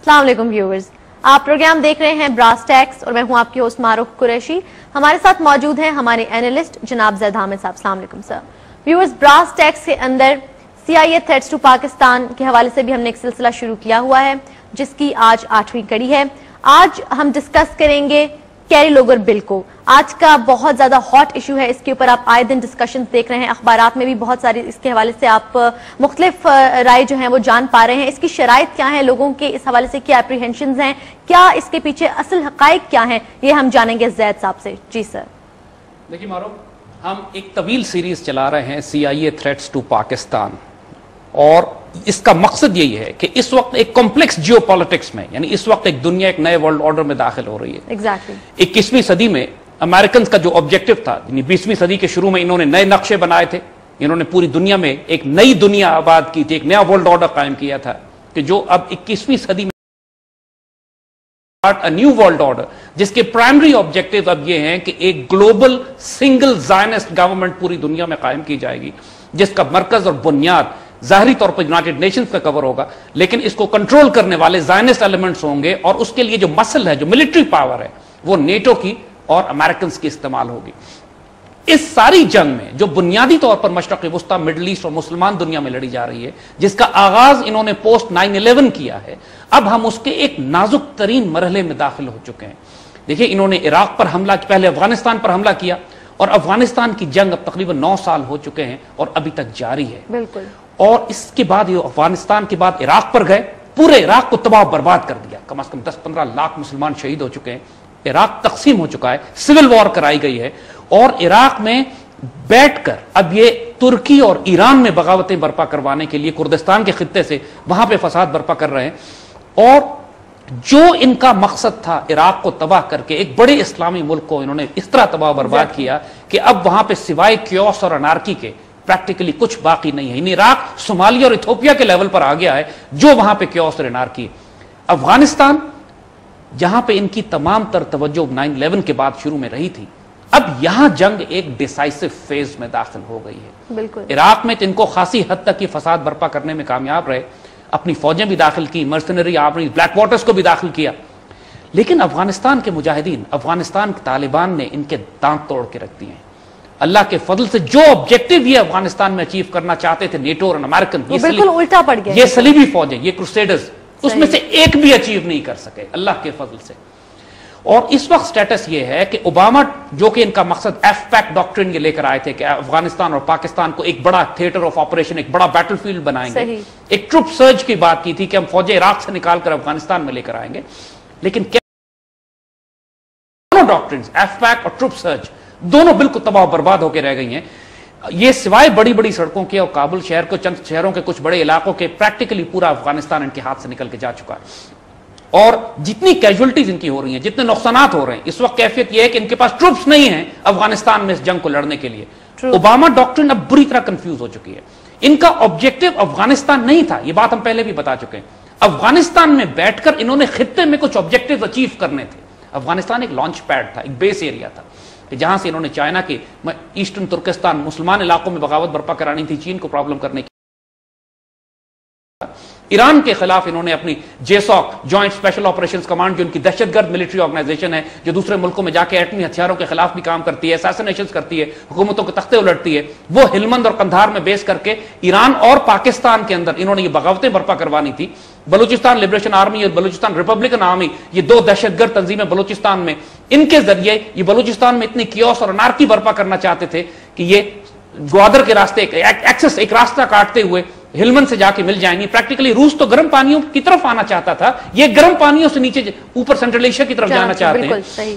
السلام علیکم ویورز، آپ پروگرام دیکھ رہے ہیں براس ٹیکس اور میں ہوں آپ کی ہوسٹ معروف قریشی. ہمارے ساتھ موجود ہیں ہمارے اینالسٹ جناب زید حامد صاحب. السلام علیکم سر. ویورز، براس ٹیکس کے اندر CIA تھریٹس ٹو پاکستان کے حوالے سے بھی ہم نے ایک سلسلہ شروع کیا ہوا ہے جس کی آج 8ویں کڑی ہے. آج ہم ڈسکس کریں گے کیری لوگر بل کو. آج کا بہت زیادہ ہاٹ ایشو ہے، اس کے اوپر آپ آئے دن ڈسکشن دیکھ رہے ہیں، اخبارات میں بھی بہت ساری اس کے حوالے سے آپ مختلف رائے جو ہیں وہ جان پا رہے ہیں. اس کی شرائط کیا ہیں، لوگوں کے اس حوالے سے کیا اپریہنشنز ہیں، کیا اس کے پیچھے اصل حقائق کیا ہیں، یہ ہم جانیں گے زید صاحب سے. جی سر. دیکھیے معروف، ہم ایک طویل سیریز چلا رہے ہیں CIA تھریٹس ٹو پاکستان، اور اس کا مقصد یہی ہے کہ اس وقت ایک کمپلیکس جیو پالیٹکس میں، یعنی اس وقت ایک دنیا ایک نئے ورلڈ آرڈر میں داخل ہو رہی ہے. ایگزیکٹلی 21ویں صدی میں امریکنز کا جو آبجیکٹو تھا، یعنی 20ویں صدی کے شروع میں انہوں نے نئے نقشے بنائے تھے، انہوں نے پوری دنیا میں ایک نئی دنیا آباد کی تھی، ایک نیا ورلڈ آرڈر قائم کیا تھا کہ جو اب 21ویں صدی میں a new world order، جس کے پرائمری آبجیکٹو اب یہ ہیں کہ ایک گلوبل سنگل زائنسٹ گورنمنٹ پوری دنیا میں قائم کی جائے گی، جس کا مرکز اور بنیاد ظاہری طور پر یونائٹڈ نیشنز کا کور ہوگا، لیکن اس کو کنٹرول کرنے والے زائنسٹ ایلیمنٹس ہوں گے، اور اس کے لیے جو مسل ہے، جو ملٹری پاور ہے، وہ نیٹو کی اور امریکنز کی استعمال ہوگی. اس ساری جنگ میں جو بنیادی طور پر مشرق وسطی، مڈل ایسٹ اور مسلمان دنیا میں لڑی جا رہی ہے، جس کا آغاز انہوں نے پوسٹ 9/11 کیا ہے، اب ہم اس کے ایک نازک ترین مرحلے میں داخل ہو چکے ہیں. دیکھیں، انہوں نے عراق پر حملہ، پہلے افغانستان پر حملہ کیا، اور افغانستان کی جنگ اب تقریباً 9 سال ہو چکے ہیں اور ابھی تک جاری ہے. بالکل. اور اس کے بعد یہ افغانستان کے بعد عراق پر گئے، پورے عراق کو تباہ برباد کر دیا، کم از کم 10-15 لاکھ مسلمان شہید ہو چکے ہیں، عراق تقسیم ہو چکا ہے، سول وار کرائی گئی ہے، اور عراق میں بیٹھ کر اب یہ ترکی اور ایران میں بغاوتیں برپا کروانے کے لیے کردستان کے خطے سے وہاں پہ فساد برپا کر رہے ہیں. اور جو ان کا مقصد تھا عراق کو تباہ کر کے ایک بڑے اسلامی ملک کو انہوں نے اس طرح تباہ برباد کیا کہ اب وہاں پہ سوائے کیوس اور انارکی کے پریکٹیکلی کچھ باقی نہیں ہے. عراق صومالیہ اور ایتھوپیا کے لیول پر آ گیا ہے جو وہاں پہ کیوس اور انارکی ہے. افغانستان جہاں پہ ان کی تمام تر توجہ 9/11 کے بعد شروع میں رہی تھی، اب یہاں جنگ ایک ڈیسائسو فیز میں داخل ہو گئی ہے. بالکل. عراق میں تو ان کو خاصی حد تک یہ فساد برپا کرنے میں کامیاب رہے، اپنی فوجیں بھی داخل کی، مرسنری آرمی، بلیک واٹرز کو بھی داخل کیا، لیکن افغانستان کے مجاہدین، افغانستان کے طالبان نے ان کے دانت توڑ کے رکھ دیے ہیں. اللہ کے فضل سے جو آبجیکٹو یہ افغانستان میں اچیو کرنا چاہتے تھے نیٹو اور امریکن، یہ بالکل الٹا پڑ گیا. یہ صلیبی فوجیں، یہ کروسیڈرز، اس میں سے ایک بھی اچیو نہیں کر سکے اللہ کے فضل سے. اور اس وقت سٹیٹس یہ ہے کہ اوباما، جو کہ ان کا مقصد ایف پیک ڈاکٹرن یہ لے کر آئے تھے کہ افغانستان اور پاکستان کو ایک بڑا تھیٹر آف آپریشن، ایک بڑا بیٹل فیلڈ بنائیں گے، ایک ٹروپ سرج کی بات کی تھی کہ ہم فوجیں عراق سے نکال کر افغانستان میں لے کر آئیں گے، لیکن دونوں ڈاکٹرنز، ایف پیک اور ٹروپ سرج، دونوں بالکل تباہ و برباد ہو کے رہ گئی ہیں. یہ سوائے بڑی بڑی سڑکوں کے اور کابل شہر کو، چند شہروں کے کچھ بڑے علاقوں کے، پریکٹیکلی پورا افغانستان ان کے ہاتھ سے نکل کے جا چکا ہے. اور جتنی کیجولٹیز ان کی ہو رہی ہیں، جتنے نقصانات ہو رہے ہیں، اس وقت کیفیت یہ ہے کہ ان کے پاس ٹروپس نہیں ہیں افغانستان میں اس جنگ کو لڑنے کے لیے. اوباما ڈاکٹرن اب بری طرح کنفیوز ہو چکی ہے. ان کا آبجیکٹو افغانستان نہیں تھا، یہ بات ہم پہلے بھی بتا چکے ہیں. افغانستان میں بیٹھ کر انہوں نے خطے میں کچھ آبجیکٹو اچیو کرنے تھے. افغانستان ایک لانچ پیڈ تھا، ایک بیس ایریا تھا کہ جہاں سے انہوں نے چائنا کے ایسٹرن ترکستان، مسلمان علاقوں میں بغاوت برپا کرانی تھی، چین کو پرابلم کرنے کی. ایران کے خلاف انہوں نے اپنی JSOC، joint special operations command, جو ان کی دہشت گرد ملٹری آرگنائزیشن ہے، جو دوسرے ملکوں میں جا کے ایٹمی ہتھیاروں کے خلاف بھی کام کرتی ہے، اساسینیشنز کرتی ہے، حکومتوں کے تختے الٹتی ہے، وہ ہلمند اور قندھار میں بیس کر کے ایران اور پاکستان کے اندر انہوں نے یہ بغاوتیں برپا کروانی تھی. بلوچستان لبریشن آرمی اور بلوچستان ریپبلکن آرمی، یہ دو دہشت گرد تنظیمیں بلوچستان میں، ان کے ذریعے یہ بلوچستان میں اتنی کیوس اور انارکی برپا کرنا چاہتے تھے کہ یہ گوادر کے راستے ایک راستہ کاٹتے ہوئے ہلمند سے جا کے مل جائیں گی. پریکٹیکلی روس تو گرم پانیوں کی طرف آنا چاہتا تھا، یہ گرم پانیوں سے نیچے اوپر سینٹرل ایشیا کی طرف جانا چاہتے ہیں.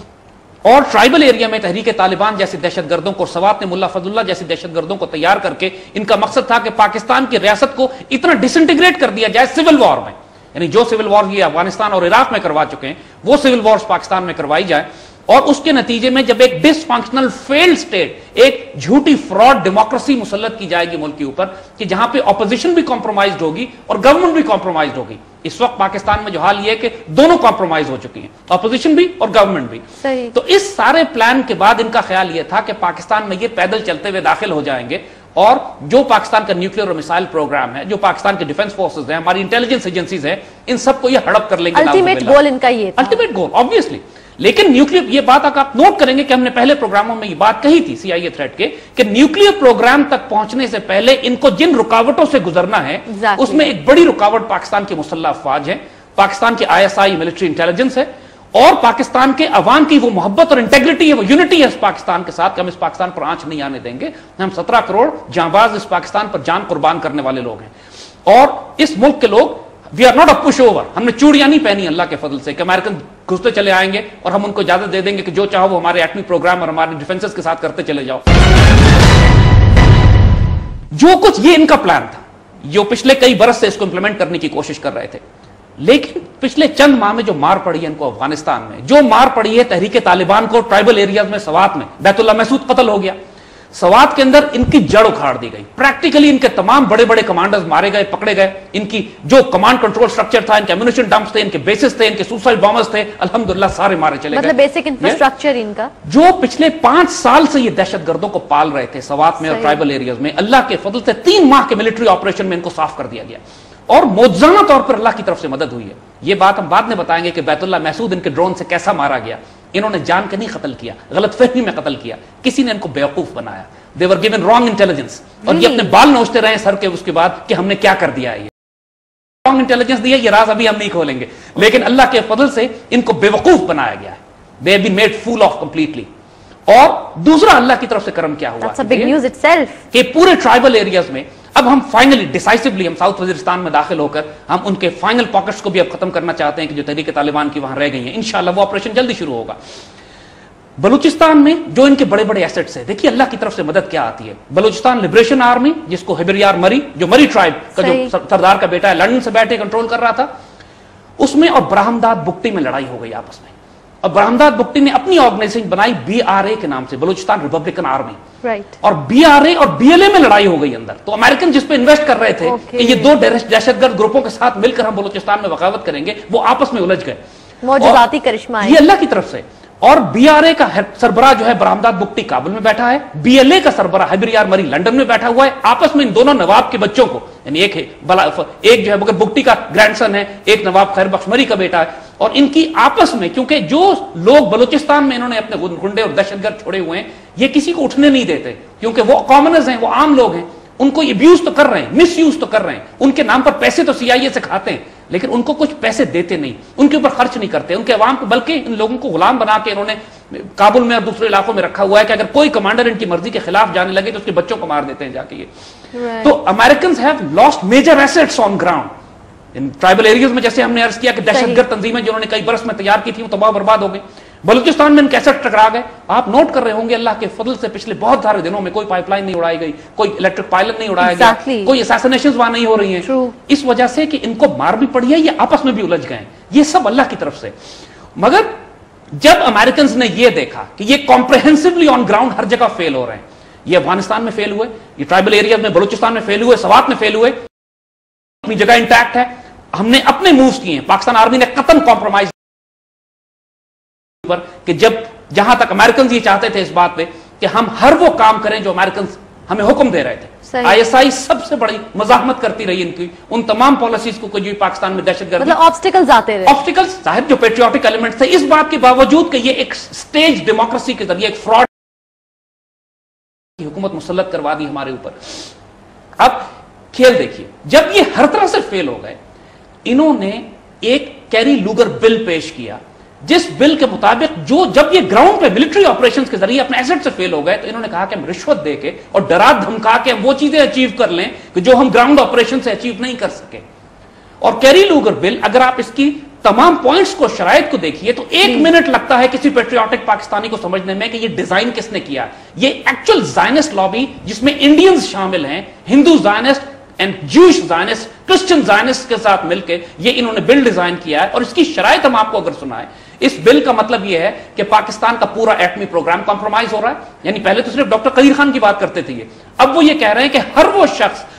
اور ٹرائبل ایریا میں تحریک طالبان جیسے دہشت گردوں کو، سوات نے ملا فضل اللہ جیسے دہشت گردوں کو تیار کر کے ان کا مقصد تھا کہ پاکستان کی ریاست کو اتنا ڈسنٹیگریٹ کر دیا جائے سول وار میں، یعنی جو سول وار یہ افغانستان اور عراق میں کروا چکے ہیں وہ سول وارز پاکستان میں کروائی جائے. اور اس کے نتیجے میں جب ایک ڈس فنکشنل فیلڈ سٹیٹ، ایک جھوٹی فراڈ ڈیموکریسی مسلط کی جائے گی ملک کے اوپر کہ جہاں پہ اپوزیشن بھی کمپرومائزڈ ہوگی اور گورنمنٹ بھی کمپرومائزڈ ہوگی. اس وقت پاکستان میں جو حال یہ ہے کہ دونوں کمپرومائز ہو چکی ہیں، اپوزیشن بھی اور گورنمنٹ بھی. تو اس سارے پلان کے بعد ان کا خیال یہ تھا کہ پاکستان میں یہ پیدل چلتے ہوئے داخل ہو جائیں گے اور جو پاکستان کا نیوکلیر اور میسائل پروگرام ہے, جو پاکستان کے ڈیفنس فورسز ہیں, ہماری انٹیلیجنس ایجنسیز ہیں, ان سب کو یہ ہڑپ کر لیں گے. الٹیمیٹ گول ان کا یہ تھا, الٹیمیٹ گول آبویسلی. لیکن نیوکلیر, یہ بات آپ نوٹ کریں گے کہ ہم نے پہلے پروگراموں میں یہ بات کہی تھی سی آئی اے تھریٹ کے, کہ نیوکلیر پروگرام تک پہنچنے سے پہلے ان کو جن رکاوٹوں سے گزرنا ہے اس میں ایک بڑی رکاوٹ پاکستان کی مسلح افواج ہے, پاکستان کی I S I military intelligence ہے, اور پاکستان کے عوام کی وہ محبت اور انٹیگریٹی ہے, وہ یونٹی ہے اس پاکستان کے ساتھ کہ ہم اس پاکستان پر آنچ نہیں آنے دیں گے. ہم 17 کروڑ جانباز اس پاکستان پر جان قربان کرنے والے لوگ ہیں, اور اس ملک کے لوگ we are not a push over. ہم نے چوڑیاں نہیں پہنی اللہ کے فضل سے کہ امریکن گھستے چلے آئیں گے اور ہم ان کو اجازت دے دیں گے کہ جو چاہو وہ ہمارے ایٹمی پروگرام اور ہمارے ڈیفنسز کے ساتھ کرتے چلے جاؤ. جو کچھ یہ ان کا پلان تھا, جو پچھلے کئی برس سے اس کو امپلیمنٹ کرنے کی کوشش کر رہے تھے, لیکن پچھلے چند ماہ میں جو مار پڑی ہے ان کو افغانستان میں, جو مار پڑی ہے تحریک طالبان کو ٹرائبل ایریاز میں, سوات میں بیت اللہ محسود قتل ہو گیا, سوات کے اندر ان کی جڑ اکھاڑ دی گئی. پریکٹیکلی ان کے تمام بڑے بڑے کمانڈرز مارے گئے, پکڑے گئے. ان کی جو کمانڈ کنٹرول سٹرکچر تھا, ان کے ایمونیشن ڈمپس تھے, ان کے بیسز تھے, ان کے سوسائڈ بامرز تھے, الحمدللہ سارے مارے چلے گئے. مطلب بیسک انفراسٹرکچر ان کا جو پچھلے 5 سال سے یہ دہشت گردوں کو پال رہے تھے سوات میں اور ٹرائبل ایریاز میں, اللہ کے فضل سے 3 ماہ کے ملٹری آپریشن میں ان کو صاف کر دیا گیا, اور معجزانہ طور پر اللہ کی طرف سے مدد ہوئی ہے. یہ بات ہم بعد میں بتائیں گے کہ بیت اللہ محسود ان کے ڈرون سے کیسا مارا گیا. انہوں نے جان کے نہیں قتل کیا, غلط فہمی میں قتل کیا, کسی نے ان کو بیوقوف بنایا. They were given wrong intelligence. اور یہ اپنے بال نوچتے رہے سر کے اس کے بعد کہ ہم نے کیا کر دیا ہے. یہ wrong intelligence دی ہے, یہ راز ابھی ہم نہیں کھولیں گے, لیکن اللہ کے فضل سے ان کو بیوقوف بنایا گیا ہے. They have been made fool of completely. اور دوسرا اللہ کی طرف سے کرم کیا ہوا, That's a big news itself. کہ پورے ٹرائبل ایریاز میں اب ہم فائنلی ڈیسائسولی ہم ساؤتھ وزیرستان میں داخل ہو کر ہم ان کے فائنل پاکٹس کو بھی اب ختم کرنا چاہتے ہیں کہ جو تحریک طالبان کی وہاں رہ گئی ہیں. انشاءاللہ وہ آپریشن جلدی شروع ہوگا. بلوچستان میں جو ان کے بڑے بڑے ایسٹس ہیں, دیکھیے اللہ کی طرف سے مدد کیا آتی ہے. بلوچستان لبریشن آرمی, جس کو ہبریار مری, جو مری ٹرائب کا جو سردار کا بیٹا ہے لندن سے بیٹھے کنٹرول کر رہا تھا, اس میں اور برہمداد بگٹی میں لڑائی ہو گئی آپس میں. اور برہمداد بگٹی نے اپنی آرگنائزیشن بنائی BRA کے نام سے, بلوچستان ریپبلکن آرمی. اور BRA اور BLA میں لڑائی ہو گئی اندر. تو امریکن جس پہ انویسٹ کر رہے تھے کہ یہ 2 دہشت گرد گروپوں کے ساتھ مل کر ہم بلوچستان میں بغاوت کریں گے, وہ آپس میں الجھ گئے. معجزاتی کرشمہ یہ اللہ کی طرف سے. اور BRA کا سربراہ جو ہے برہمداد بگٹی کابل میں بیٹھا ہے, BLA کا سربراہ ہبریار مری لندن میں بیٹھا ہوا ہے. آپس میں ان دونوں نواب کے بچوں کو, یعنی ایک جو ہے مگر بگٹی کا گرینڈ سن ہے, ایک نواب خیر بخش مری کا بیٹا ہے, اور ان کی آپس میں, کیونکہ جو لوگ بلوچستان میں انہوں نے اپنے گنڈے اور دہشت گرد چھوڑے ہوئے ہیں, یہ کسی کو اٹھنے نہیں دیتے, کیونکہ وہ کامنرز ہیں, وہ عام لوگ ہیں. ان کو ابیوز تو کر رہے ہیں, مس یوز تو کر رہے ہیں, ان کے نام پر پیسے تو CIA سے کھاتے ہیں, لیکن ان کو کچھ پیسے دیتے نہیں, ان کے اوپر خرچ نہیں کرتے, ان کے عوام کو, بلکہ ان لوگوں کو غلام بنا کے انہوں نے کابل میں اور دوسرے علاقوں میں رکھا ہوا ہے کہ اگر کوئی کمانڈر ان کی مرضی کے خلاف جانے لگے تو اس کے بچوں کو مار دیتے ہیں جا کے. یہ تو Americans have lost major assets on ground in tribal areas میں. جیسے ہم نے عرض کیا کہ دہشت گرد تنظیمیں جنہوں نے کئی برس میں تیار کی تھی وہ تباہ برباد ہو گئی. بلوچستان میں ان کے ایسٹ ٹکرا گئے. آپ نوٹ کر رہے ہوں گے اللہ کے فضل سے پچھلے بہت سارے دنوں میں کوئی پائپ لائن نہیں اڑائی گئی, کوئی الیکٹرک پائلٹ نہیں اڑایا گیا, کوئی اساسینیشنز وہاں نہیں ہو رہی ہیں. اس وجہ سے کہ ان کو مار بھی پڑی ہے, یہ آپس میں بھی الجھ گئے ہیں. یہ سب اللہ کی طرف سے. مگر جب امریکنز نے یہ دیکھا کہ یہ کمپریہنسولی آن گراؤنڈ ہر جگہ فیل ہو رہے ہیں, یہ افغانستان میں فیل ہوئے, یہ ٹرائبل ایریاز میں بلوچستان میں فیل ہوئے, سوات میں فیل ہوئے, اپنی جگہ انٹیکٹ ہے, ہم نے اپنے مووز کیے ہیں. پاکستان آرمی نے قطعاً کمپرومائز پر کہ جب جہاں تک امریکنز یہ چاہتے تھے اس بات پہ کہ ہم ہر وہ کام کریں جو امریکنز ہمیں حکم دے رہے تھے. ISI سب سے بڑی مزاحمت کرتی رہی ان کی ان تمام پالیسیز کو جو پاکستان میں دہشت گردی, مطلب آبسٹیکلز آتے رہے. آبسٹیکلز ظاہر جو پیٹریوٹک ایلیمنٹس تھے, اس بات کے باوجود کہ یہ ایک سٹیج ڈیموکریسی کے ذریعے ایک فراڈ کی حکومت مسلط کروا دی ہمارے اوپر. اب کھیل دیکھیے, جب یہ ہر طرح سے فیل ہو گئے, انہوں نے ایک کیری لوگر بل پیش کیا, جس بل کے مطابق جب یہ گراؤنڈ پہ ملٹری آپریشنز کے ذریعے اپنے ایسٹ سے فیل ہو گئے, تو انہوں نے کہا کہ ہم رشوت دے کے اور ڈرا دھمکا کے ہم وہ چیزیں اچیو کر لیں کہ جو ہم گراؤنڈ آپریشن سے اچیو نہیں کر سکے. اور کیری لوگر بل, اگر آپ اس کی تمام پوائنٹس کو, شرائط کو دیکھیے تو 1 منٹ لگتا ہے کسی پیٹریوٹک پاکستانی کو سمجھنے میں کہ یہ ڈیزائن کس نے کیا. یہ ایکچوئل زائنسٹ لابی جس میں انڈینز شامل ہیں, ہندو زائنسٹ اینڈ جوش زائنسٹ, کرسچن زائنسٹ کے ساتھ مل کے یہ انہوں نے بل ڈیزائن کیا ہے. اور اس کی شرائط ہم آپ کو اگر سنائیں, اس بل کا مطلب یہ ہے کہ پاکستان کا پورا ایٹمی پروگرام کمپرومائز ہو رہا ہے. یعنی پہلے تو صرف ڈاکٹر قدیر خان کی بات کرتے تھے یہ, اب وہ یہ کہہ رہے ہیں کہ ہر وہ شخص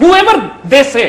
whoever they say,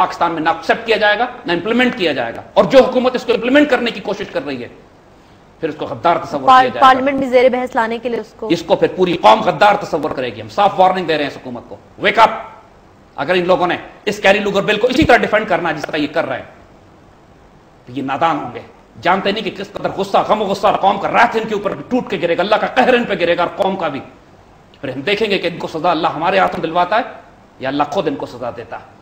پاکستان میں نہ ایکسپٹ کیا جائے گا نہ امپلیمنٹ کیا جائے گا، اور جو حکومت اس کو امپلیمنٹ کرنے کی کوشش کر رہی ہے پھر اس کو غدار تصور کیا جائے گا، پارلیمنٹ میں زیر بحث لانے کے لیے اس کو پھر پوری قوم غدار تصور کرے گی۔ ہم صاف وارننگ دے رہے ہیں اس حکومت کو، ویک اپ۔ اگر ان لوگوں نے اس کیری لوگر بل کو اسی طرح ڈیفینڈ کرنا جس طرح یہ کر رہے ہیں تو یہ نادان ہوں گے، جانتے نہیں کہ کس قدر غصہ، غم و غصہ قوم کا رات ان کے اوپر ٹوٹ کے گرے گا، اللہ کا قہر ان پہ گرے گا اور قوم کا بھی۔ پھر ہم دیکھیں گے کہ ان کو سزا اللہ ہمارے ہاتھوں دلواتا ہے یا اللہ خود ان کو سزا دیتا ہے۔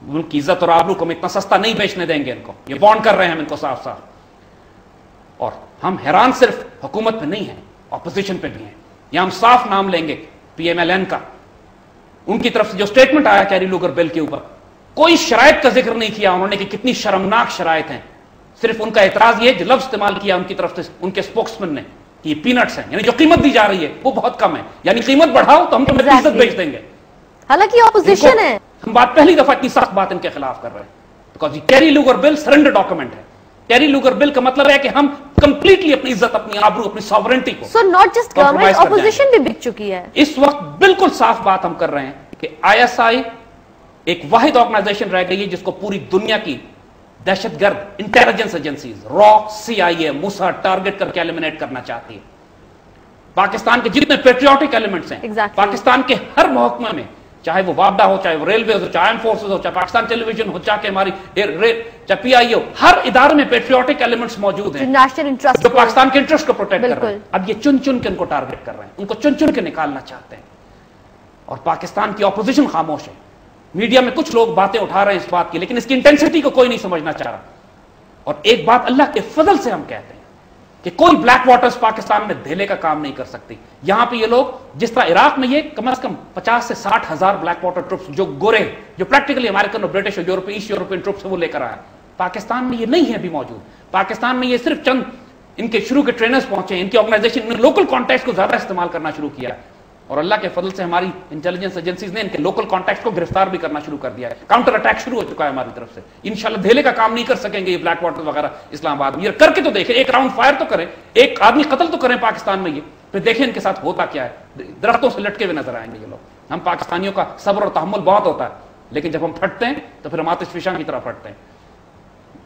ملک کی عزت اور آبرو کو ہم اتنا سستا نہیں بیچنے دیں گے ان کو، یہ وارن کر رہے ہیں ہم ان کو صاف صاف۔ اور ہم حیران صرف حکومت پہ نہیں ہیں، اپوزیشن پہ بھی ہیں۔ یہاں ہم صاف نام لیں گے پی ایم ایل این کا، ان کی طرف سے جو سٹیٹمنٹ آیا کیری لوگر بل کے اوپر، کوئی شرائط کا ذکر نہیں کیا انہوں نے کہ کتنی شرمناک شرائط ہیں، صرف ان کا اعتراض یہ جو لفظ استعمال کیا ان کی طرف سے ان کے اسپوکسمین نے کہ یہ پینٹس ہیں، یعنی جو قیمت دی جا رہی ہے وہ بہت کم ہے، یعنی قیمت بڑھاؤ تو ہم تمہیں عزت بیچ دیں گے۔ حالانکہ اپوزیشن ہے، ہم بات پہلی دفعہ اتنی سخت بات ان کے خلاف کر رہے ہیں بیکاز یہ کیری لوگر بل سرنڈر ڈاکومنٹ ہے۔ کیری لوگر بل کا مطلب ہے کہ ہم کمپلیٹلی اپنی عزت، اپنی آبرو، اپنی ساورنٹی کو so not just government, opposition بھی بک چکی ہے۔ اس وقت بالکل صاف بات ہم کر رہے ہیں کہ آئی ایس آئی ایک واحد آرگنائزیشن رہ گئی ہے جس کو پوری دنیا کی دہشت گرد انٹیلیجنس ایجنسیز را، سی آئی اے، موساد ٹارگٹ کر کے ایلیمنیٹ کرنا چاہتی ہے۔ پاکستان کے جتنے پیٹریوٹک ایلیمنٹس ہیں پاکستان کے ہر محکمہ میں، چاہے وہ وابڈا ہو، چاہے وہ ریلویز ہو، چاہے آرم فورسز ہو، چاہے پاکستان ٹیلی ویژن ہو، چاہے ہماری چاہے پی آئی ہو، ہر ادارے میں پیٹریوٹک ایلیمنٹس موجود ہیں جو پاکستان کے انٹرسٹ کو پروٹیکٹ کر رہے ہیں۔ اب یہ چن چن کے ان کو ٹارگٹ کر رہے ہیں، ان کو چن چن کے نکالنا چاہتے ہیں، اور پاکستان کی اپوزیشن خاموش ہے۔ میڈیا میں کچھ لوگ باتیں اٹھا رہے ہیں اس بات کی، لیکن اس کی انٹینسٹی کو کوئی نہیں سمجھنا چاہ رہا۔ اور ایک بات اللہ کے فضل سے ہم کہتے ہیں کہ کوئی بلیک واٹرز پاکستان میں دھیلے کا کام نہیں کر سکتی۔ یہاں پہ یہ لوگ جس طرح عراق میں یہ کم از کم 50 سے 60 ہزار بلیک واٹر ٹروپس جو گورے، جو پریکٹیکلی امریکن اور برٹش اور یورپی، ایسٹ یورپین ٹروپس وہ لے کر آیا، پاکستان میں یہ نہیں ہے ابھی موجود۔ پاکستان میں یہ صرف چند ان کے شروع کے ٹرینرز پہنچے ہیں، ان کی آرگنائزیشن نے لوکل کانٹیکٹس کو زیادہ استعمال کرنا شروع کیا ہے، اور اللہ کے فضل سے ہماری انٹیلیجنس ایجنسیز نے ان کے لوکل کانٹیکٹس کو گرفتار بھی کرنا شروع کر دیا ہے۔ کاؤنٹر اٹیک شروع ہو چکا ہے ہماری طرف سے۔ انشاءاللہ دھیلے کا کام نہیں کر سکیں گے یہ بلیک واٹر وغیرہ اسلام آباد میں۔ یہ کر کے تو دیکھیں، ایک راؤنڈ فائر تو کریں، ایک آدمی قتل تو کریں پاکستان میں، یہ پھر دیکھیں ان کے ساتھ ہوتا کیا ہے۔ درختوں سے لٹکے ہوئے نظر آئیں گے یہ لوگ۔ ہم پاکستانیوں کا صبر اور تحمل بہت ہوتا ہے، لیکن جب ہم پھٹتے ہیں تو پھر ہم آتش فشاں کی طرح پھٹتے ہیں۔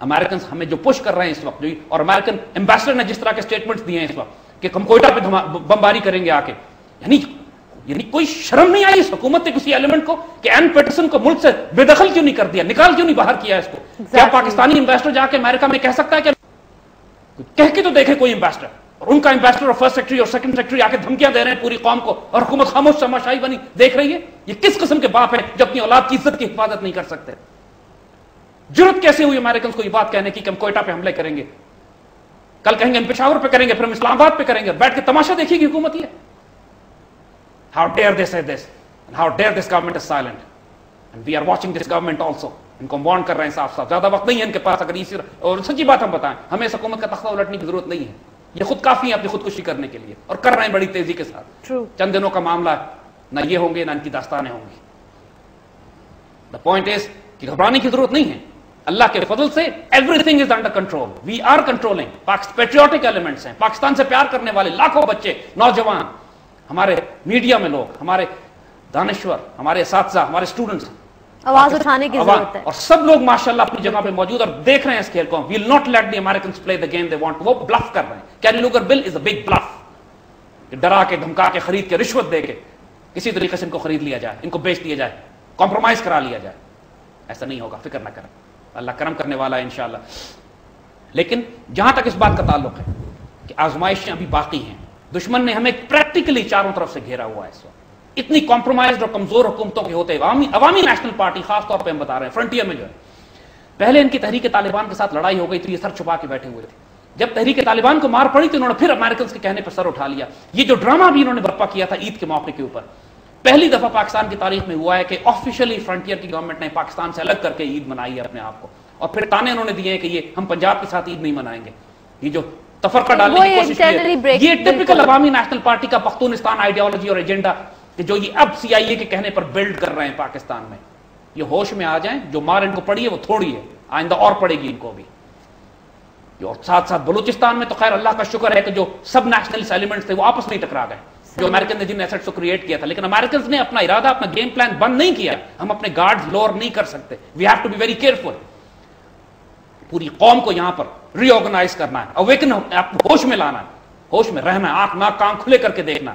امریکنز ہمیں جو پش کر رہے ہیں اس وقت، اور امریکن ایمبیسڈر نے جس طرح کے سٹیٹمنٹس دیے ہیں اس وقت کہ ہم کوئٹہ پہ بمباری کریں گے آ کے، یعنی کوئی شرم نہیں آئی اس حکومت نے کسی ایلیمنٹ کو کہ این پیٹرسن کو ملک سے بے دخل کیوں نہیں کر دیا، نکال کیوں نہیں باہر کیا اس کو؟ کیا پاکستانی ایمبیسڈر جا کے امریکہ میں کہہ سکتا ہے کہ کہہ کے تو دیکھے کوئی ایمبیسڈر، اور ان کا ایمبیسڈر اور فرسٹ سیکرٹری اور سیکنڈ سیکرٹری آ کے دھمکیاں دے رہے ہیں پوری قوم کو، اور حکومت خاموش تماشائی بنی دیکھ رہی ہے۔ یہ کس قسم کے باپ ہیں جو اپنی اولاد کی عزت کی حفاظت نہیں کر سکتے؟ جرت کیسے ہوئی امریکنز کو یہ بات کہنے کی کہ ہم کوئٹہ پہ حملے کریں گے، کل کہیں گے ہم پشاور پہ کریں گے، پھر ہم اسلام آباد پہ کریں گے، بیٹھ کے تماشا دیکھیے گی حکومت یہ۔ How dare they say this? And how dare this government is silent? And we are watching this government also. ان کو وارن کر رہے ہیں صاف صاف، زیادہ وقت نہیں ہے ان کے پاس۔ اگر اسی اور سچی بات ہم بتائیں، ہمیں اس حکومت کا تختہ الٹنے کی ضرورت نہیں ہے، یہ خود کافی ہے اپنی خودکشی کرنے کے لیے، اور کر رہے ہیں بڑی تیزی کے ساتھ۔ چند دنوں کا معاملہ ہے، نہ یہ ہوں گے نہ ان کی داستانیں ہوں گی۔ دا پوائنٹ از کہ گھبرانے کی ضرورت نہیں ہے، اللہ کے فضل سے everything is under control, we are controlling. Patriotic elements ہیں، پاکستان سے پیار کرنے والے لاکھوں بچے، نوجوان، ہمارے میڈیا میں لوگ، ہمارے دانشور، ہمارے اساتذہ، ہمارے اسٹوڈنٹس آواز اٹھانے کی ضرورت ہے، اور سب لوگ ماشاءاللہ اپنی جگہ پہ موجود اور دیکھ رہے ہیں اس کھیل کو۔ We will not let the Americans play the game they want. وہ بلف کر رہے ہیں۔ Kerry Lugar bill is a big bluff, ڈرا کے، دھمکا کے، خرید کے، رشوت دے کے کسی طریقے سے ان کو خرید لیا جائے، ان کو بیچ دیا جائے، کمپرومائز کرا لیا جائے۔ ایسا نہیں ہوگا، فکر نہ کریں، اللہ کرم کرنے والا ہے انشاءاللہ۔ لیکن جہاں تک اس بات کا تعلق ہے کہ آزمائشیں ابھی باقی ہیں، دشمن نے ہمیں پریکٹیکلی چاروں طرف سے گھیرا ہوا ہے اس وقت۔ اتنی کمپرومائزڈ اور کمزور حکومتوں کے ہوتے عوامی نیشنل پارٹی، خاص طور پہ ہم بتا رہے ہیں فرنٹیئر میں جو ہے، پہلے ان کی تحریک طالبان کے ساتھ لڑائی ہو گئی تو یہ سر چھپا کے بیٹھے ہوئے تھے۔ جب تحریک طالبان کو مار پڑی تو انہوں نے پھر امریکنز کے کہنے پر سر اٹھا لیا۔ یہ جو ڈرامہ بھی انہوں نے برپا کیا تھا عید کے موقع کے اوپر، پہلی دفعہ پاکستان کی تاریخ میں ہوا ہے کہ آفیشلی فرنٹیئر کی گورنمنٹ نے پاکستان سے الگ کر کے عید منائی ہے اپنے آپ کو، اور پھر تانے انہوں نے دیے ہیں کہ یہ ہم پنجاب کے ساتھ عید نہیں منائیں گے۔ یہ جو تفرقہ ڈالنے کی کوشش کی ہے، یہ ٹپیکل عوامی نیشنل پارٹی کا پختونستان آئیڈیالوجی اور ایجنڈا کہ جو یہ اب سی آئی اے کے کہنے پر بلڈ کر رہے ہیں پاکستان میں۔ یہ ہوش میں آ جائیں، جو مار ان کو پڑی ہے وہ تھوڑی ہے، آئندہ اور پڑے گی ان کو بھی۔ اور ساتھ ساتھ بلوچستان میں تو خیر اللہ کا شکر ہے کہ جو سب نیشنل ایلیمنٹس تھے وہ آپس میں ہی ٹکرا گئے، جو امریکن نے جن ایسٹس کو کریٹ کیا تھا. لیکن امریکنز نے اپنا ارادہ, اپنا گیم پلان بند نہیں کیا. ہم اپنے گارڈز لوور نہیں کر سکتے. We have to be very careful. پوری قوم کو یہاں پر ری آرگنائز کرنا ہے, اویکن, ہوش میں لانا ہے, ہوش میں رہنا ہے, آنکھ ناک کان کھلے کر کے دیکھنا,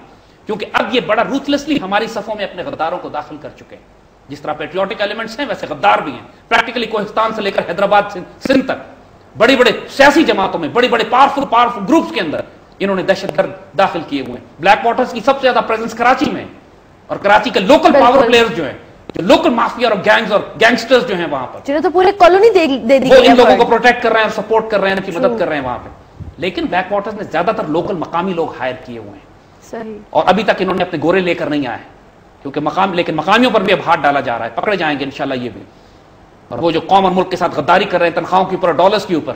کیونکہ اب یہ بڑا روتھلیسلی ہماری صفوں میں اپنے غداروں کو داخل کر چکے ہیں. جس طرح پیٹریوٹک ایلیمنٹس ہیں ویسے غدار بھی ہیں. پریکٹیکلی کوہستان سے لے کر حیدرآباد سندھ تک بڑی بڑے سیاسی جماعتوں میں, بڑے بڑے پاورفل گروپس کے اندر انہوں نے دہشت گرد داخل کیے ہوئے ہیں. بلیک واٹرز کی سب سے زیادہ پریزنس کراچی میں ہے, اور کراچی کے لوکل پاور پلیئرز جو ہیں, جو لوکل مافیا اور گینگز اور گینگسٹرز جو ہیں وہاں پر, جنہیں تو پورے کالونی دے دی, وہ ان لوگوں کو پروٹیکٹ کر رہے ہیں اور سپورٹ کر رہے ہیں, ان کی مدد کر رہے ہیں وہاں پہ. لیکن بلیک واٹرز نے زیادہ تر لوکل مقامی لوگ ہائر کیے ہوئے ہیں. صحیح. اور ابھی تک انہوں نے اپنے گورے لے کر نہیں آئے, کیونکہ لیکن مقامیوں پر بھی اب ہاتھ ڈالا جا رہا ہے. پکڑے جائیں گے انشاءاللہ یہ بھی. اور وہ جو قوم اور ملک کے ساتھ غداری کر رہے ہیں تنخواہوں کے اوپر, ڈالرز کے اوپر,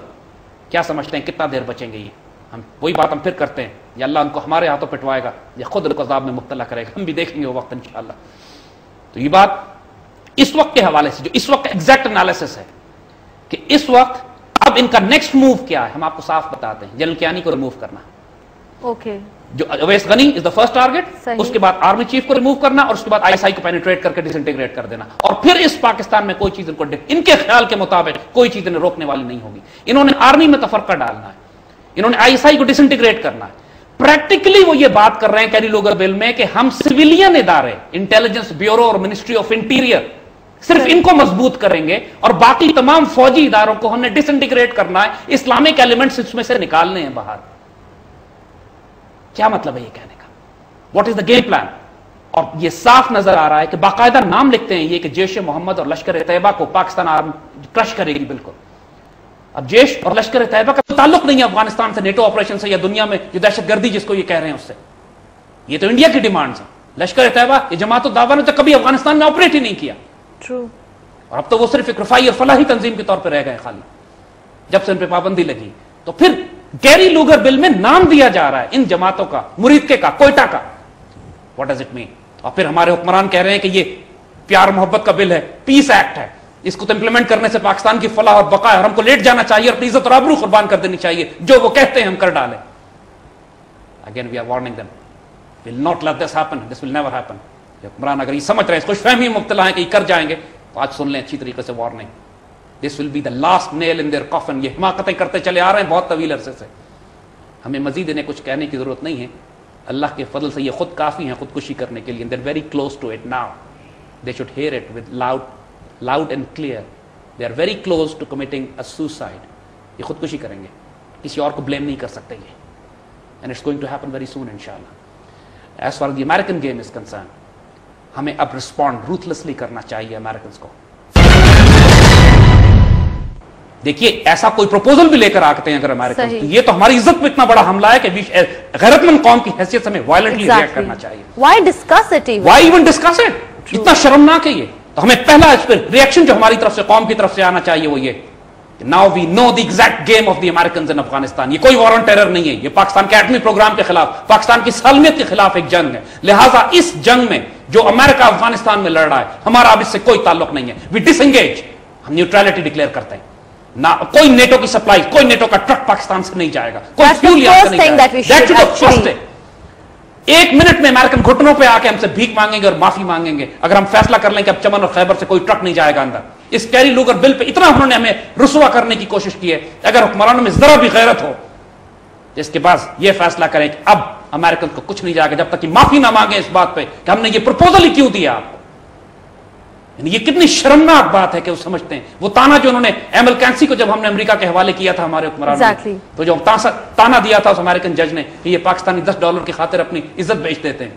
کیا سمجھتے ہیں کتنا دیر بچیں گے یہ؟ ہم وہی بات ہم پھر کرتے ہیں, یا اللہ ان کو ہمارے ہاتھوں پٹوائے گا یا خود ان کو عذاب میں مبتلا کرے گا. ہم بھی دیکھیں گے وہ وقت انشاءاللہ. تو یہ بات اس وقت کے حوالے سے, جو اس وقت ایگزیکٹ انالیسس ہے کہ اس وقت اب ان کا نیکسٹ موو کیا ہے, ہم آپ کو صاف بتاتے ہیں. جنرل کیانی کو ریموو کرنا, اوکے, جو اویس غنی از دا فرسٹ ٹارگیٹ, اس کے بعد آرمی چیف کو ریموو کرنا, اور اس کے بعد آئی ایس آئی کو پینیٹریٹ کر کے ڈس انٹیگریٹ کر دینا. اور پھر اس پاکستان میں کوئی چیز ان کے خیال کے مطابق کوئی چیز انہیں روکنے والی نہیں ہوگی. انہوں نے آرمی میں تفرقہ ڈالنا ہے, انہوں نے آئی ایس آئی کو ڈس انٹیگریٹ کرنا ہے. پریکٹیکلی وہ یہ بات کر رہے ہیں کیری لوگر بل میں کہ ہم سویلین ادارے, انٹیلیجنس بیورو اور منسٹری آف انٹیریئر, صرف ان کو مضبوط کریں گے, اور باقی تمام فوجی اداروں کو ہم نے ڈس انٹیگریٹ کرنا ہے, اسلامک ایلیمنٹس اس میں سے نکالنے ہیں باہر. کیا مطلب ہے یہ کہنے کا؟ What is the game plan? اور یہ صاف نظر آ رہا ہے کہ باقاعدہ نام لکھتے ہیں یہ کہ جیش محمد اور لشکر طیبہ کو پاکستان آرمی کرش کرے گی. بالکل. اب جیش اور لشکر طیبہ کا تعلق نہیں ہے افغانستان سے, نیٹو آپریشن سے, یا دنیا میں جو دہشت گردی جس کو یہ کہہ رہے ہیں اس سے. یہ تو انڈیا کی ڈیمانڈز ہیں. لشکر طیبہ, یہ جماعت الدعوہ نے تو کبھی افغانستان میں آپریٹ ہی نہیں کیا. ٹرو. اور اب تو وہ صرف ایک رفائی اور فلاحی تنظیم کے طور پہ رہ گئے خالی, جب سے ان پہ پابندی لگی. تو پھر گیری لوگر بل میں نام دیا جا رہا ہے ان جماعتوں کا, مریدکے کا, کوئٹہ کا. What does it mean? اور پھر ہمارے حکمران کہہ رہے ہیں کہ یہ پیار محبت کا بل ہے, پیس ایکٹ ہے, اس کو تو امپلیمنٹ کرنے سے پاکستان کی فلاح اور بقا ہے, اور ہم کو لیٹ جانا چاہیے اور اپنی عزت اور آبرو قربان کر دینی چاہیے, جو وہ کہتے ہیں ہم کر ڈالیں. Again we are warning them, will not let this happen, this will never happen. حکمران اگر یہ سمجھ رہے ہیں, خوش فہمی مبتلا ہیں کہ یہ کر جائیں گے, تو آج سن لیں اچھی طریقے سے warning. This will be the last nail in their coffin. یہ حماقتیں کرتے چلے آ رہے ہیں بہت طویل عرصے سے. ہمیں مزید انہیں کچھ کہنے کی ضرورت نہیں ہے. اللہ کے فضل سے یہ خود کافی ہیں خودکشی کرنے کے لیے. They're very close to it now. They should hear it with loud and clear. They are very close to committing a suicide. یہ خودکشی کریں گے, کسی اور کو بلیم نہیں کر سکتے یہ. And it's going to happen very soon inshallah. As far as the American game is concerned, ہمیں اب respond ruthlessly کرنا چاہیے Americans کو. دیکھیے ایسا کوئی پروپوزل بھی لے کر آتے ہیں اگر امریکن, تو یہ تو ہماری عزت میں اتنا بڑا حملہ ہے کہ غیرت مند قوم کی حیثیت سے ہمیں وائلنٹلی ریئیکٹ کرنا چاہیے. Why discuss it even? Why even discuss it? اتنا شرمناک ہے یہ. تو ہمیں پہلا اس پر ریئیکشن جو ہماری طرف سے, قوم کی طرف سے آنا چاہیے وہ یہ کہ now we know the exact game of the Americans in Afghanistan. یہ کوئی وار آن ٹیرر نہیں ہے, یہ پاکستان کے ایٹمی پروگرام کے خلاف, پاکستان کی سالمیت کے خلاف ایک جنگ ہے. لہٰذا اس جنگ میں جو امریکہ افغانستان میں لڑ رہا ہے, ہمارا اب اس سے کوئی تعلق نہیں ہے. We disengage. ہم نیوٹرلٹی ڈکلیئر کرتے ہیں. نہ کوئی نیٹو کی سپلائی, کوئی نیٹو کا ٹرک پاکستان سے نہیں جائے گا, کوئی فیول یہاں سے نہیں جائے گا. ایک منٹ میں امریکن گھٹنوں پہ آ کے ہم سے بھیک مانگیں گے اور معافی مانگیں گے اگر ہم فیصلہ کر لیں کہ اب چمن اور خیبر سے کوئی ٹرک نہیں جائے گا اندر. اس کیری لوگر بل پہ اتنا انہوں نے ہمیں رسوا کرنے کی کوشش کی ہے. اگر حکمرانوں میں ذرا بھی غیرت ہو تو اس کے بعد یہ فیصلہ کریں کہ اب امریکن کو کچھ نہیں جائے گا جب تک کہ معافی نہ مانگے اس بات پہ کہ ہم نے یہ پروپوزل ہی کیوں دیا آپ کو. یہ کتنی شرمناک بات ہے کہ وہ سمجھتے ہیں. وہ تانا جو انہوں نے ایمل کینسی کو جب ہم نے امریکہ کے حوالے کیا تھا ہمارے حکمرانوں نے, تو جو تانا دیا تھا اس امریکن جج نے کہ یہ پاکستانی $10 کی خاطر اپنی عزت بیچ دیتے ہیں,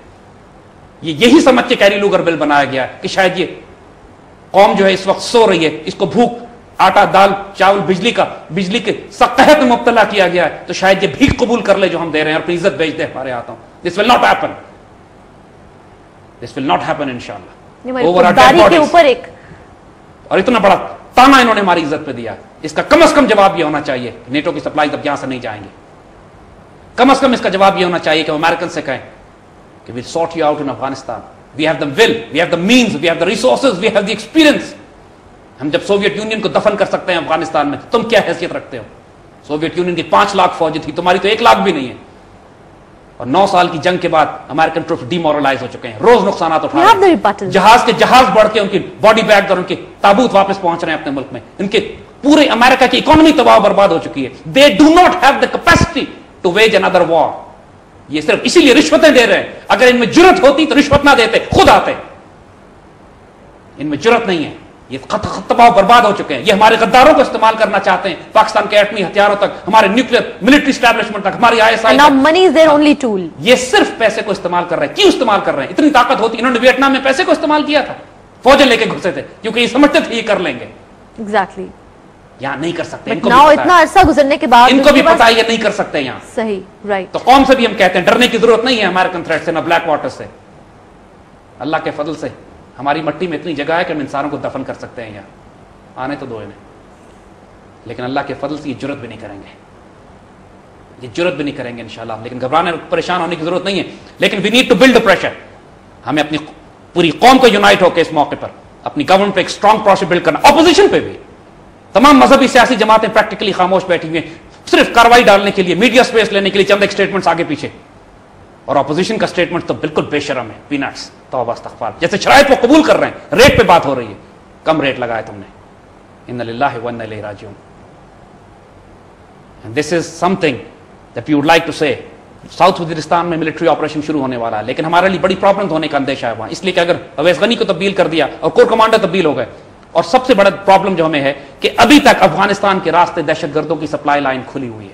یہی سمجھ کے کیری لوگر بل بنایا گیا کہ شاید یہ قوم جو ہے اس وقت سو رہی ہے, اس کو بھوک, آٹا, دال, چاول, بجلی کے قحط میں مبتلا کیا گیا ہے, تو شاید یہ بھیک قبول کر لے جو ہم دے رہے ہیں اور اپنی عزت بیچ دے ہمارے ہاتھوں. This will not happen. This will not happen inshallah. کے اوپر ایک اور اتنا بڑا تانا انہوں نے ہماری عزت پہ دیا, اس کا کم از کم جواب یہ ہونا چاہیے نیٹو کی سپلائی اب یہاں سے نہیں جائیں گے. کم از کم اس کا جواب یہ ہونا چاہیے کہ امریکن سے کہیں کہ we'll sort you out in Afghanistan. We have the will, we have the means, we have the resources, we have the experience. ہم جب سوویت یونین کو دفن کر سکتے ہیں افغانستان میں, تم کیا حیثیت رکھتے ہو؟ سوویت یونین کی 5 لاکھ فوج تھی, تمہاری تو 1 لاکھ بھی نہیں ہے. اور 9 سال کی جنگ کے بعد امریکن ٹروپس ڈیمورلائز ہو چکے ہیں, روز نقصانات اٹھا رہے ہیں, جہاز بڑھ کے ان کی باڈی بیگ اور ان کے تابوت واپس پہنچ رہے ہیں اپنے ملک میں, ان کے پورے امریکہ کی اکانومی تباہ برباد ہو چکی ہے. They do not have the capacity to wage another war. یہ صرف اسی لیے رشوتیں دے رہے ہیں. اگر ان میں جرت ہوتی تو رشوت نہ دیتے, خود آتے. ان میں جرت نہیں ہے, یہ تباہ برباد ہو چکے ہیں. یہ ہمارے غداروں کو استعمال کرنا چاہتے ہیں, پاکستان کے ایٹمی ہتھیاروں تک, ہمارے نیوکلیر ملٹری اسٹیبلشمنٹ تک, ہماری ISI تک. یہ صرف پیسے کو استعمال کر رہے ہیں. کیوں استعمال کر رہے ہیں؟ اتنی طاقت ہوتی. انہوں نے ویتنام میں پیسے کو استعمال کیا تھا, فوجیں لے کے گھسے تھے, کیونکہ یہ سمجھتے تھے یہ کر لیں گے. ایگزیکٹلی. یہاں نہیں کر سکتے. اتنا عرصہ گزرنے کے بعد ان کو بھی پتا ہے یہ نہیں کر سکتے یہاں. صحیح, رائٹ. تو قوم سے بھی ہم کہتے ہیں ڈرنے کی ضرورت نہیں ہے امریکن تھریٹ سے, نہ بلیک واٹر سے. اللہ کے فضل سے ہماری مٹی میں اتنی جگہ ہے کہ ہم انسانوں کو دفن کر سکتے ہیں. یہاں آنے تو دو انہیں, لیکن اللہ کے فضل سے یہ جرت بھی نہیں کریں گے, یہ جرت بھی نہیں کریں گے انشاءاللہ. لیکن گھبرانے پریشان ہونے کی ضرورت نہیں ہے. لیکن we need to build pressure. ہمیں اپنی پوری قوم کو یونائٹ ہو کے اس موقع پر اپنی گورنمنٹ پہ ایک اسٹرانگ پریشر بلڈ کرنا. اپوزیشن پہ بھی تمام مذہبی سیاسی جماعتیں پریکٹیکلی خاموش بیٹھی ہوئی ہیں, صرف کاروائی ڈالنے کے لیے, میڈیا سپیس لینے کے لیے چند ایک اسٹیٹمنٹس آگے پیچھے. اور اپوزیشن کا اسٹیٹمنٹ تو بالکل بے شرم ہے, پینٹس, توبہ استغفار. جیسے شرائط کو قبول کر رہے ہیں, ریٹ پہ بات ہو رہی ہے, کم ریٹ لگایا تم نے. ان للہ و انا الیہ راجعون. And this is something that we would like to say. South Waziristan میں ملٹری آپریشن شروع ہونے والا ہے, لیکن ہمارے لیے بڑی پرابلم ہونے کا اندیشہ ہے وہاں, اس لیے کہ اگر اویس غنی کو تبدیل کر دیا اور کور کمانڈر تبدیل ہو گئے, اور سب سے بڑا پرابلم جو ہمیں ہے کہ ابھی تک افغانستان کے راستے دہشت گردوں کی سپلائی لائن کھلی ہوئی ہے.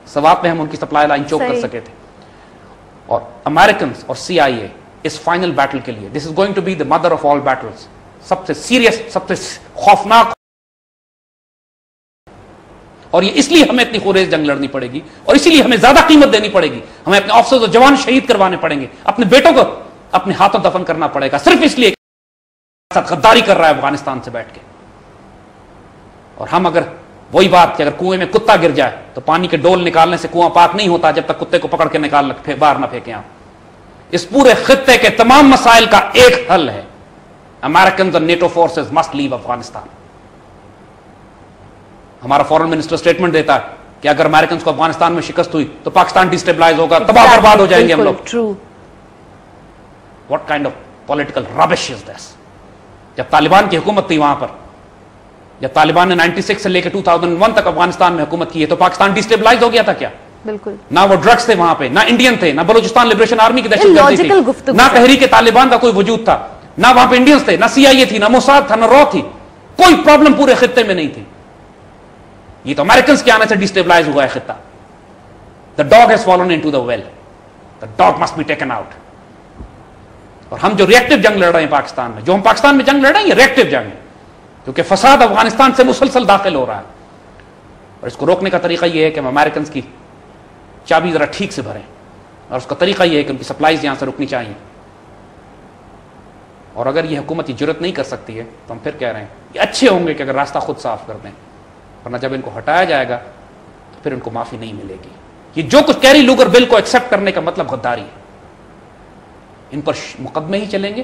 سوات میں ہم ان کی سپلائی لائن چوک کر سکے تھے. اور امریکنز اور CIA اس فائنل بیٹل کے لیے, this is going to be the mother of all battles, سب سے سیریس, سب سے خوفناک. اور یہ اس لیے ہمیں اتنی خوریز جنگ لڑنی پڑے گی, اور اسی لیے ہمیں زیادہ قیمت دینی پڑے گی. ہمیں اپنے آفیسرز اور جوان شہید کروانے پڑیں گے, اپنے بیٹوں کو اپنے ہاتھوں دفن کرنا پڑے گا, صرف اس لیے کہ ساتھ غداری کر رہا ہے افغانستان سے بیٹھ کے. اور ہم اگر وہی بات کہ اگر کنویں میں کتا گر جائے تو پانی کے ڈول نکالنے سے کنواں پاک نہیں ہوتا جب تک کتے کو پکڑ کے نکال باہر نہ پھینکیں آپ. اس پورے خطے کے تمام مسائل کا ایک حل ہے, امریکنز اور نیٹو فورسز مسٹ لیو افغانستان. ہمارا فورن منسٹر اسٹیٹمنٹ دیتا ہے کہ اگر امریکنز کو افغانستان میں شکست ہوئی تو پاکستان ڈیسٹیبلائز ہوگا, تباہ برباد ہو جائیں گے ہم لوگ. What kind of political rubbish is this? جب طالبان کی حکومت تھی وہاں پر, جب طالبان نے 96 سے لے کے 2001 تک افغانستان میں حکومت کی ہے, تو پاکستان ڈیسٹیبلائز ہو گیا تھا کیا؟ بالکل. نہ وہ ڈرگس تھے وہاں پہ, نہ انڈین تھے, نہ بلوچستان لبریشن آرمی کی دہشت گردی تھی, نہ تحریک طالبان کا کوئی وجود تھا, نہ وہاں پہ انڈینز تھے, نہ CIA تھی, نہ موساد تھا, نہ رو تھی. کوئی پرابلم پورے خطے میں نہیں تھی. یہ تو امریکنز کے آنے سے ڈیسٹیبلائز ہوا ہے خطہ. The dog has fallen into the well. The dog must be taken out. اور ہم جو ریئیکٹو جنگ لڑ رہے ہیں پاکستان میں, جو ہم پاکستان میں جنگ لڑ رہے ہیں, یہ ریئیکٹو جنگ ہے, کیونکہ فساد افغانستان سے مسلسل داخل ہو رہا ہے. اور اس کو روکنے کا طریقہ یہ ہے کہ ہم امریکنز کی چابی ذرا ٹھیک سے بھریں, اور اس کا طریقہ یہ ہے کہ ان کی سپلائیز یہاں سے رکنی چاہیے. اور اگر یہ حکومت یہ جرت نہیں کر سکتی ہے تو ہم پھر کہہ رہے ہیں یہ اچھے ہوں گے کہ اگر راستہ خود صاف کر دیں, ورنہ جب ان کو ہٹایا جائے گا تو پھر ان کو معافی نہیں ملے گی. یہ جو کچھ کیری لوگر بل کو ایکسپٹ کرنے کا مطلب غداری ہے. ان پر مقدمے ہی چلیں گے,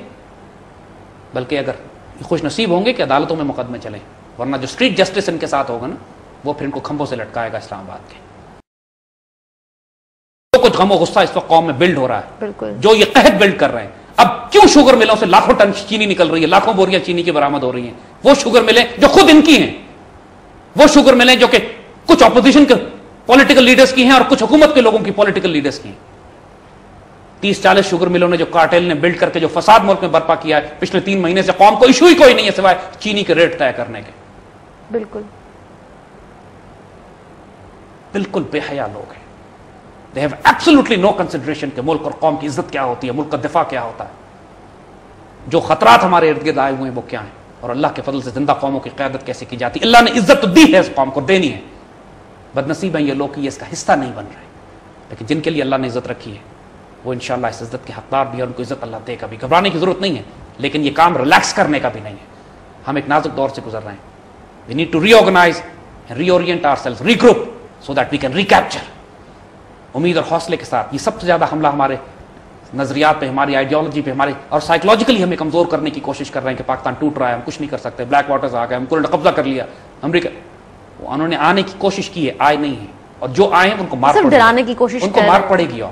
بلکہ اگر خوش نصیب ہوں گے کہ عدالتوں میں مقدمے چلیں, ورنہ جو اسٹریٹ جسٹس ان کے ساتھ ہوگا نا, وہ پھر ان کو کھمبوں سے لٹکائے گا اسلام آباد کے. جو کچھ غم و غصہ اس وقت قوم میں بلڈ ہو رہا ہے, جو یہ قحط بلڈ کر رہے ہیں, اب کیوں شوگر ملوں سے لاکھوں ٹن چینی نکل رہی ہے, لاکھوں بوریاں چینی کی برآمد ہو رہی ہیں, وہ شوگر ملیں جو خود ان کی ہیں, وہ شوگر ملیں جو کہ کچھ اپوزیشن کے پولیٹیکل لیڈرز کی ہیں اور کچھ حکومت کے لوگوں کی پولیٹیکل لیڈرز کی ہیں. 30-40 شوگر ملوں نے جو کارٹیل نے بلڈ کر کے جو فساد ملک میں برپا کیا ہے پچھلے 3 مہینے سے, قوم کو ایشو ہی کوئی نہیں ہے سوائے چینی کے ریٹ طے کرنے کے. بالکل بالکل بے حیا لوگ ہیں. They have absolutely no consideration کہ ملک اور قوم کی عزت کیا ہوتی ہے, ملک کا دفاع کیا ہوتا ہے, جو خطرات ہمارے ارد گرد آئے ہوئے ہیں وہ کیا ہیں, اور اللہ کے فضل سے زندہ قوموں کی قیادت کیسے کی جاتی. اللہ نے عزت تو دی ہے اس قوم کو, دینی ہے. بدنصیب ہیں یہ لوگ کہ یہ اس کا حصہ نہیں بن رہے, لیکن جن کے لیے اللہ نے عزت رکھی ہے وہ انشاءاللہ اس عزت کے حقدار بھی ہے, ان کو عزت اللہ دے گا بھی. گھبرانے کی ضرورت نہیں ہے, لیکن یہ کام ریلیکس کرنے کا بھی نہیں ہے. ہم ایک نازک دور سے گزر رہے ہیں. We need to reorganize and reorient ourselves, regroup so that we can recapture. امید اور حوصلے کے ساتھ. یہ سب سے زیادہ حملہ ہمارے نظریات پہ, ہماری آئیڈیالوجی پہ, ہمارے اور سائیکولوجیکلی ہمیں کمزور کرنے کی کوشش کر رہے ہیں کہ پاکستان ٹوٹ رہا ہے, ہم کچھ نہیں کر سکتے, بلیک واٹرز آ گئے, ہم کو قبضہ کر لیا امریکہ. انہوں نے آنے کی کوشش کی ہے, آئے نہیں ہیں, اور جو آئے ہیں ان کو مار ڈرانے کی کوشش, ان کو مار پڑے گی. اور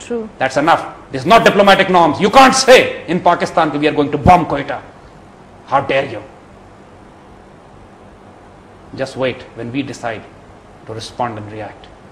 True. That's enough. This is not diplomatic norms. You can't say in Pakistan that we are going to bomb Quetta. How dare you? Just wait when we decide to respond and react.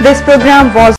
This program was